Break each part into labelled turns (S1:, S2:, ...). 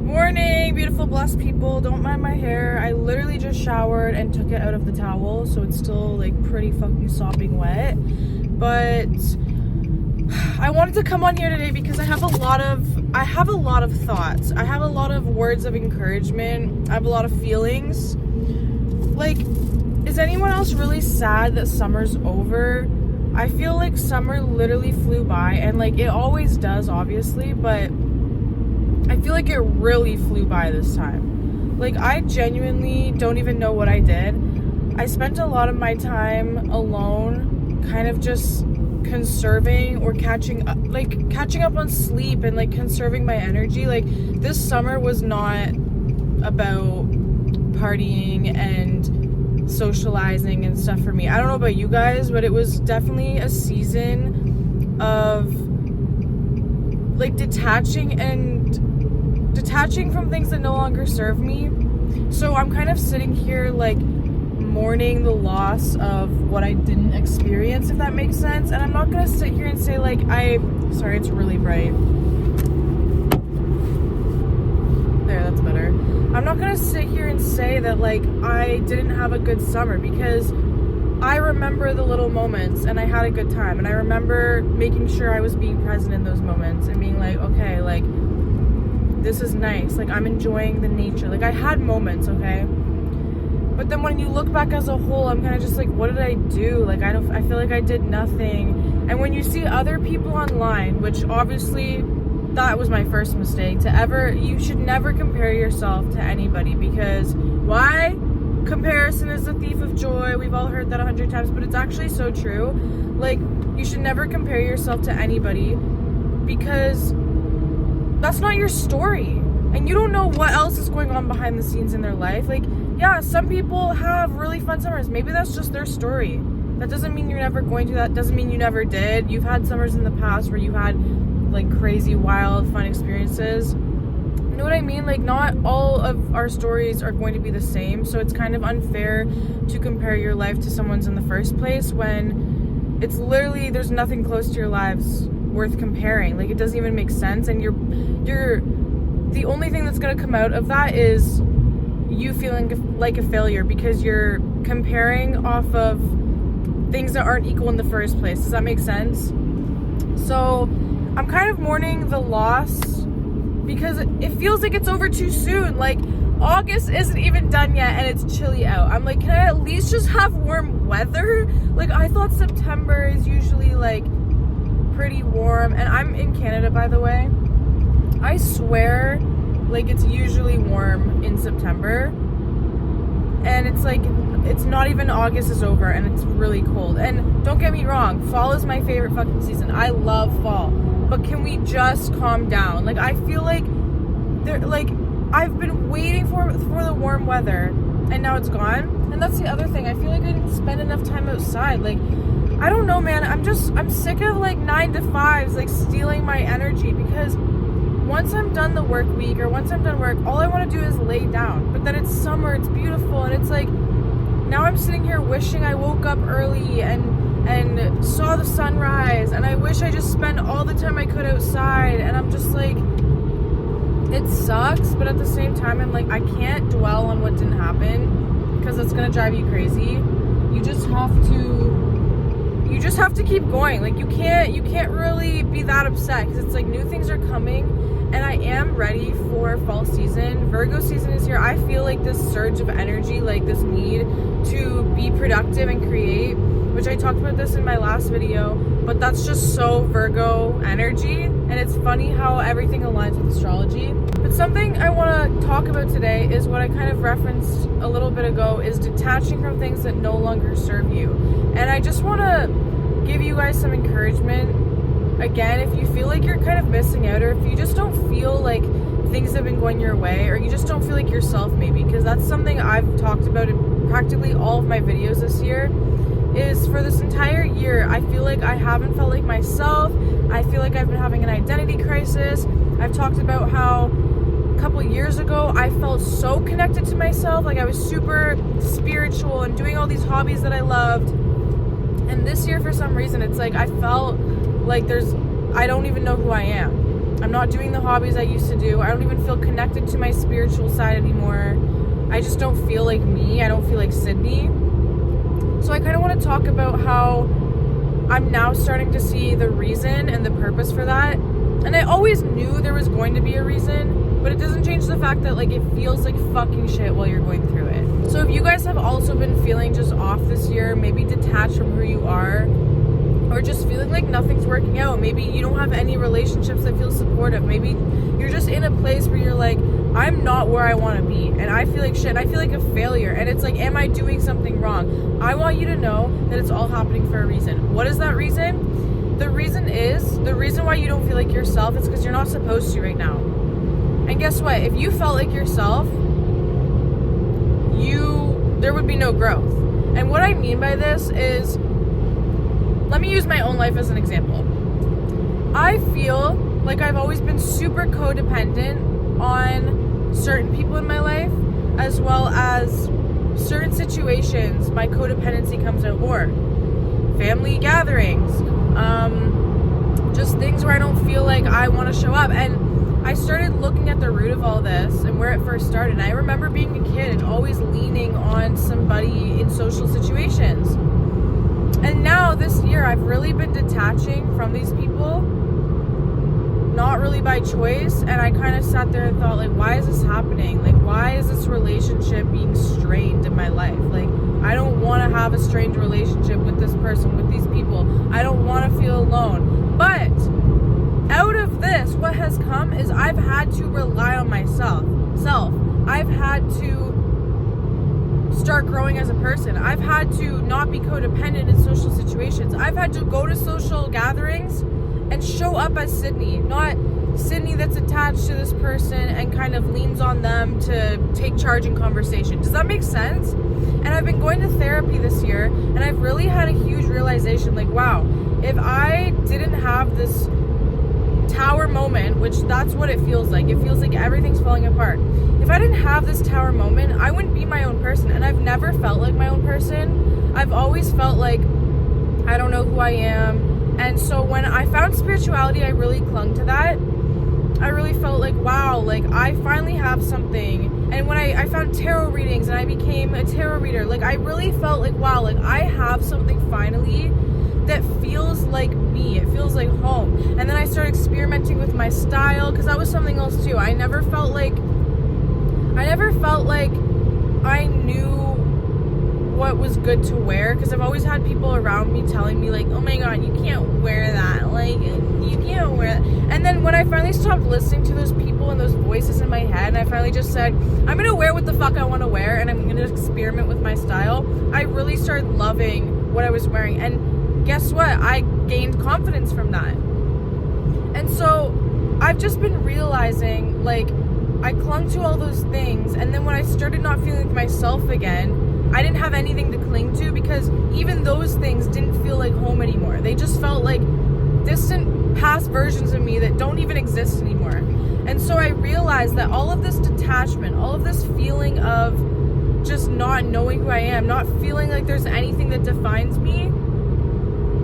S1: Morning, beautiful, blessed people. Don't mind my hair. I literally just showered and took it out of the towel, so it's still like pretty fucking sopping wet. But I wanted to come on here today because I have a lot of thoughts. I have a lot of words of encouragement. I have a lot of feelings. Like, is anyone else really sad that summer's over? I feel like summer literally flew by, and like it always does, obviously, but I feel like it really flew by this time. Like, I genuinely don't even know what I did. I spent a lot of my time alone, kind of just conserving or catching up on sleep and like conserving my energy. Like, this summer was not about partying and socializing and stuff for me. I don't know about you guys, but it was definitely a season of like detaching from things that no longer serve me. So I'm kind of sitting here like mourning the loss of what I didn't experience, if that makes sense. And I'm not gonna sit here and say like sorry, it's really bright. There, that's better. I'm not gonna sit here and say that like I didn't have a good summer, because I remember the little moments and I had a good time, and I remember making sure I was being present in those moments and being like, okay, like this is nice, like I'm enjoying the nature. Like, I had moments, okay? But then when you look back as a whole, I'm kind of just like, what did I do? Like, I feel like I did nothing. And when you see other people online, which obviously that was my first mistake, you should never compare yourself to anybody, because why? Comparison is the thief of joy. We've all heard that 100 times, but it's actually so true. Like, you should never compare yourself to anybody, because that's not your story, and you don't know what else is going on behind the scenes in their life. Like, yeah, some people have really fun summers. Maybe that's just their story. That doesn't mean you're never going to. That doesn't mean you never did. You've had summers in the past where you had like crazy, wild, fun experiences. You know what I mean? Like, not all of our stories are going to be the same, so it's kind of unfair to compare your life to someone's in the first place when it's literally, there's nothing close to your lives worth comparing. Like, it doesn't even make sense, and you're the only thing that's going to come out of that is you feeling like a failure, because you're comparing off of things that aren't equal in the first place. Does that make sense? So I'm kind of mourning the loss, because it feels like it's over too soon. Like, August isn't even done yet and it's chilly out. I'm like, can I at least just have warm weather? Like, I thought September is usually like pretty warm, and I'm in Canada, by the way. I swear, like, it's usually warm in September, and it's like, it's not even August is over and it's really cold. And don't get me wrong, fall is my favorite fucking season. I love fall, but can we just calm down? Like, I feel like I've been waiting for the warm weather, and now it's gone. And that's the other thing, I feel like I didn't spend enough time outside. Like, I don't know, man. I'm sick of like 9 to 5s like stealing my energy, because once I'm done the work week, or once I'm done work, all I want to do is lay down. But then it's summer, it's beautiful, and it's like, now I'm sitting here wishing I woke up early and saw the sunrise, and I wish I just spent all the time I could outside. And I'm just like, it sucks, but at the same time, I'm like, I can't dwell on what didn't happen, because it's gonna drive you crazy. You just have to keep going. Like, you can't really be that upset, because it's like new things are coming, and I am ready for fall season. Virgo season is here. I feel like this surge of energy, like this need to be productive and create, which I talked about this in my last video, but that's just so Virgo energy, and it's funny how everything aligns with astrology. But something I want to talk about today is what I kind of referenced a little bit ago, is detaching from things that no longer serve you. And I just want to give you guys some encouragement. Again, if you feel like you're kind of missing out, or if you just don't feel like things have been going your way, or you just don't feel like yourself, maybe, because that's something I've talked about in practically all of my videos this year, is for this entire year, I feel like I haven't felt like myself. I feel like I've been having an identity crisis. I've talked about how a couple years ago I felt so connected to myself, like I was super spiritual and doing all these hobbies that I loved. And this year, for some reason, it's like I felt like I don't even know who I am. I'm not doing the hobbies I used to do. I don't even feel connected to my spiritual side anymore. I just don't feel like me. I don't feel like Sydney. So I kind of want to talk about how I'm now starting to see the reason and the purpose for that. And I always knew there was going to be a reason, but it doesn't change the fact that like it feels like fucking shit while you're going through it. So if you guys have also been feeling just off this year, maybe detached from who you are, or just feeling like nothing's working out, maybe you don't have any relationships that feel supportive, maybe you're just in a place where you're like, I'm not where I want to be, and I feel like shit, and I feel like a failure, and it's like, am I doing something wrong? I want you to know that it's all happening for a reason. What is that reason? The reason why you don't feel like yourself is because you're not supposed to right now. And guess what? If you felt like yourself, there would be no growth. And what I mean by this is, let me use my own life as an example. I feel like I've always been super codependent on certain people in my life, as well as certain situations my codependency comes out more. Family gatherings, just things where I don't feel like I want to show up. And I started looking at the root of all this and where it first started. And I remember being a kid and always leaning on somebody in social situations. And now this year I've really been detaching from these people, not really by choice, and I kind of sat there and thought, like, why is this happening? Like, why is this relationship being strained in my life? Like, I don't want to have a strained relationship with this person, with these people. I don't want to feel alone. But out of this, what has come is I've had to rely on myself. I've had to start growing as a person. I've had to not be codependent in social situations. I've had to go to social gatherings and show up as Sydney, not Sydney that's attached to this person and kind of leans on them to take charge in conversation. Does that make sense? And I've been going to therapy this year, and I've really had a huge realization, like, wow, if I didn't have this tower moment, which that's what it feels like. It feels like everything's falling apart. If I didn't have this tower moment, I wouldn't be my own person. And I've never felt like my own person. I've always felt like I don't know who I am. And so when I found spirituality, I really clung to that. I really felt like, wow, like I finally have something. And when I found tarot readings and I became a tarot reader, like I really felt like, wow, like I have something finally that feels like me. It feels like home. And then I started experimenting with my style, because that was something else too. I never felt like I knew what was good to wear, because I've always had people around me telling me like, oh my god, you can't wear that, like you can't wear that. And then when I finally stopped listening to those people and those voices in my head, and I finally just said, I'm gonna wear what the fuck I want to wear, and I'm gonna experiment with my style, I really started loving what I was wearing. And guess what? I gained confidence from that. And so I've just been realizing, like, I clung to all those things, and then when I started not feeling like myself again, I didn't have anything to cling to, because even those things didn't feel like home anymore. They just felt like distant past versions of me that don't even exist anymore. And so I realized that all of this detachment, all of this feeling of just not knowing who I am, not feeling like there's anything that defines me,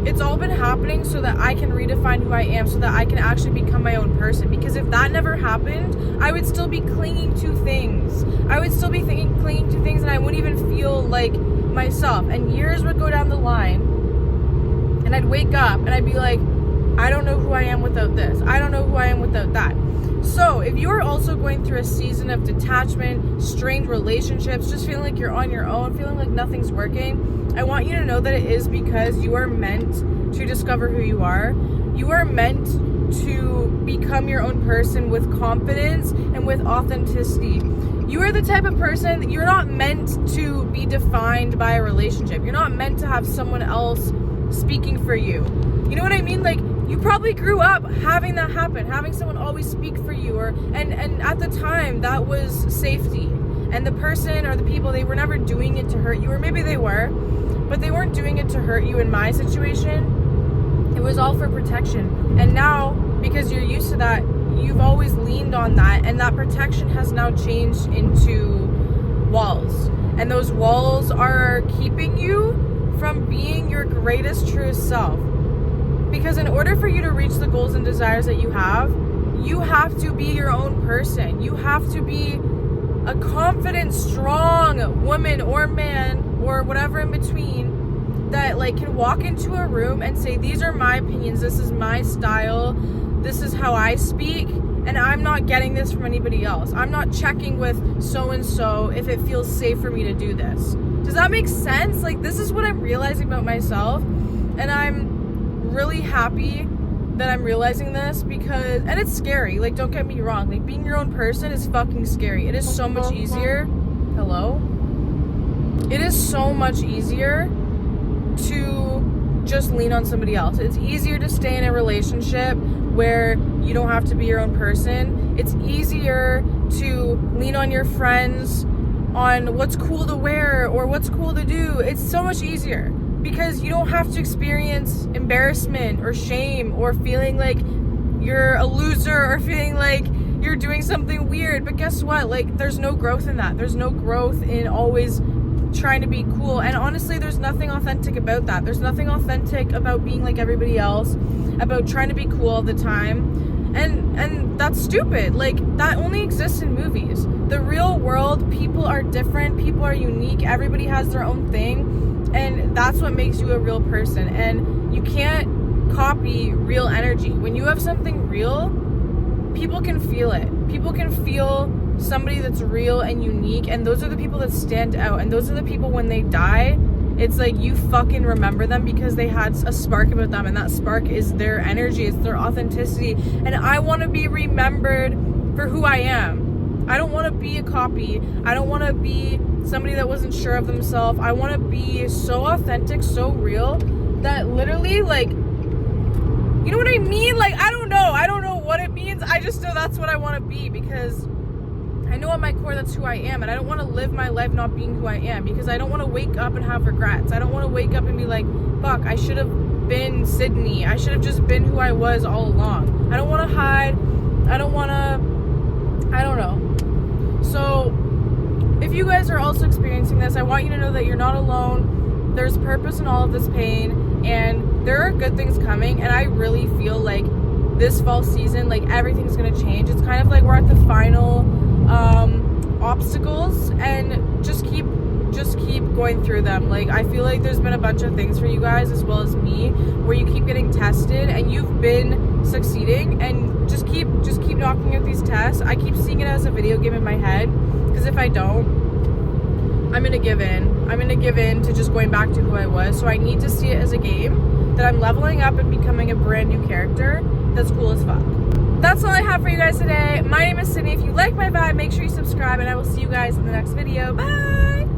S1: it's all been happening so that I can redefine who I am, so that I can actually become my own person. Because if that never happened, I would still be clinging to things. I would still be clinging to things, and I wouldn't even feel like myself. And years would go down the line, and I'd wake up and I'd be like, I don't know who I am without this. I don't know who I am without that. So if you are also going through a season of detachment, strained relationships, just feeling like you're on your own, feeling like nothing's working, I want you to know that it is because you are meant to discover who you are. You are meant to become your own person with confidence and with authenticity. You are the type of person that you're not meant to be defined by a relationship. You're not meant to have someone else speaking for you. You know what I mean? Like, you probably grew up having that happen, having someone always speak for you, and at the time that was safety. And the person or the people, they were never doing it to hurt you, or maybe they were, but they weren't doing it to hurt you in my situation. It was all for protection. And now, because you're used to that, you've always leaned on that, and that protection has now changed into walls. And those walls are keeping you from being your greatest, truest self. Because in order for you to reach the goals and desires that you have, you have to be your own person. You have to be a confident, strong woman or man or whatever in between that like can walk into a room and say, these are my opinions, this is my style, this is how I speak, and I'm not getting this from anybody else. I'm not checking with so-and-so if it feels safe for me to do this. Does that make sense? Like, this is what I'm realizing about myself, and I'm really happy that I'm realizing this because, and it's scary, like, don't get me wrong, like, being your own person is fucking scary. It is so much easier, hello? It is so much easier to just lean on somebody else. It's easier to stay in a relationship where you don't have to be your own person. It's easier to lean on your friends on what's cool to wear or what's cool to do. It's so much easier because you don't have to experience embarrassment or shame or feeling like you're a loser or feeling like you're doing something weird. But guess what? Like, there's no growth in that. There's no growth in always trying to be cool. And honestly, there's nothing authentic about that. There's nothing authentic about being like everybody else, about trying to be cool all the time. And that's stupid. Like, that only exists in movies. The real world, people are different, people are unique, everybody has their own thing, and that's what makes you a real person. And you can't copy real energy. When you have something real, people can feel it. People can feel somebody that's real and unique, and those are the people that stand out, and those are the people when they die, it's like you fucking remember them because they had a spark about them, and that spark is their energy, it's their authenticity. And I want to be remembered for who I am. I don't want to be a copy. I don't want to be somebody that wasn't sure of themselves. I want to be so authentic, so real, that literally, like, you know what I mean? Like, I don't know what it means. I just know that's what I want to be, because I know at my core that's who I am, and I don't want to live my life not being who I am, because I don't want to wake up and have regrets. I don't want to wake up and be like, fuck, I should have been Sydney. I should have just been who I was all along. I don't want to hide. I don't know. So if you guys are also experiencing this, I want you to know that you're not alone. There's purpose in all of this pain, and there are good things coming, and I really feel like this fall season, like, everything's gonna change. It's kind of like we're at the final obstacles, and just keep going through them. Like, I feel like there's been a bunch of things for you guys as well as me where you keep getting tested and you've been succeeding, and just keep knocking out these tests. I keep seeing it as a video game in my head, because if I don't, I'm gonna give in to just going back to who I was. So I need to see it as a game that I'm leveling up and becoming a brand new character that's cool as fuck. That's all I have for you guys today. My name is Sydney. If you like my vibe, make sure you subscribe, and I will see you guys in the next video. Bye!